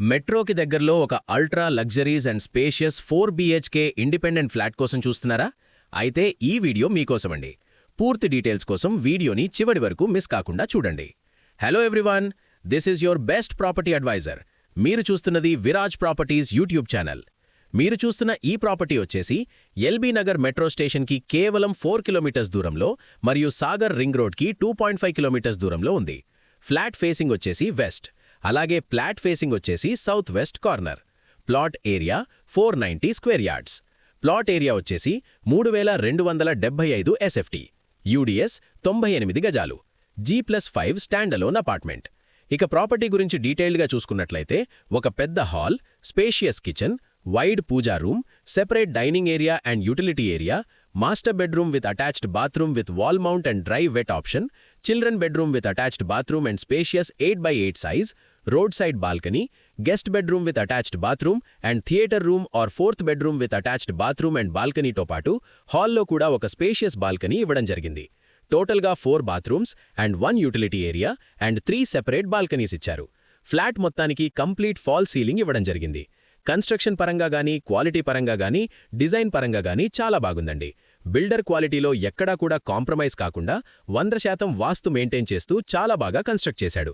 మెట్రోకి దగ్గరలో ఒక ultra luxuries and spacious 4 BHK independent flat కోసం చూస్తున్నారా? అయితే ఈ వీడియో మీకోసమండి. పూర్తి డీటెయిల్స్ కోసం వీడియోని చివరి వరకు మిస్ కాకుండా చూడండి. Hello everyone, this is your best property advisor. మీరు చూస్తున్నది విరాజ్ ప్రాపర్టీస్ యూట్యూబ్ ఛానల్. మీరు చూస్తున్న ఈ ప్రాపర్టీ వచ్చేసి ఎల్బీ నగర్ మెట్రో స్టేషన్కి కేవలం 4 కిలోమీటర్స్ దూరంలో మరియు సాగర్ రింగ్ రోడ్కి 2.5 కిలోమీటర్స్ దూరంలో ఉంది. ఫ్లాట్ ఫేసింగ్ వచ్చేసి వెస్ట్, అలాగే ఫ్లాట్ ఫేసింగ్ వచ్చేసి south west corner. Plot area 490 square yards. Plot area వచ్చేసి 3275 SFT. యూడిఎస్ 98 గజాలు. G+5 stand alone apartment. ఇక ప్రాపర్టీ గురించి డీటెయిల్డ్గా చూసుకున్నట్లయితే ఒక పెద్ద hall, spacious kitchen, wide pooja room, separate dining area and utility area, master bedroom with attached bathroom with wall mount and dry wet option, children bedroom with attached bathroom and spacious 8x8 size, road side balcony, guest bedroom with attached bathroom and theatre room or 4th bedroom with attached bathroom and బాల్కనీతో పాటు హాల్లో కూడా ఒక spacious balcony ఇవ్వడం జరిగింది. టోటల్గా 4 bathrooms and 1 utility area and 3 separate balconies ఇచ్చారు. Flat మొత్తానికి కంప్లీట్ ఫాల్ సీలింగ్ ఇవ్వడం జరిగింది. కన్స్ట్రక్షన్ పరంగా గానీ, క్వాలిటీ పరంగా గానీ, డిజైన్ పరంగా గానీ చాలా బాగుందండి. బిల్డర్ క్వాలిటీలో ఎక్కడా కూడా కాంప్రమైజ్ కాకుండా 100% వాస్తు మెయింటైన్ చేస్తూ చాలా బాగా కన్స్ట్రక్ట్ చేశాడు.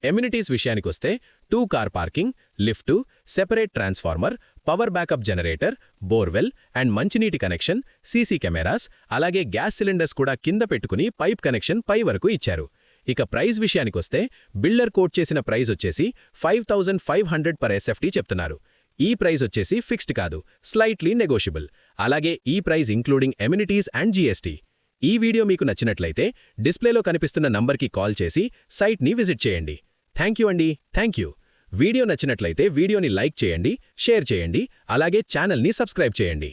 ఎమ్యూనిటీస్ విషయానికొస్తే 2 car parking, lift, separate transformer, power backup generator, borewell and మంచినీటి కనెక్షన్, సీసీ కెమెరాస్, అలాగే గ్యాస్ సిలిండర్స్ కూడా కింద పెట్టుకుని పైప్ కనెక్షన్ పై వరకు ఇచ్చారు. ఇక ప్రైస్ విషయానికొస్తే బిల్డర్ కోట్ చేసిన ప్రైస్ వచ్చేసి 5500 పర్ SFT చెప్తున్నారు. ఈ ప్రైస్ వచ్చేసి ఫిక్స్డ్ కాదు, స్లైట్లీ నెగోషియబుల్. అలాగే ఈ price including amenities and GST. ఈ వీడియో మీకు నచ్చినట్లయితే డిస్ప్లేలో కనిపిస్తున్న నంబర్కి కాల్ చేసి సైట్ని విజిట్ చేయండి. థ్యాంక్ యూ అండి, థ్యాంక్ యూ. వీడియో నచ్చినట్లయితే వీడియోని లైక్ చేయండి, షేర్ చేయండి, అలాగే ఛానల్ని సబ్స్క్రైబ్ చేయండి.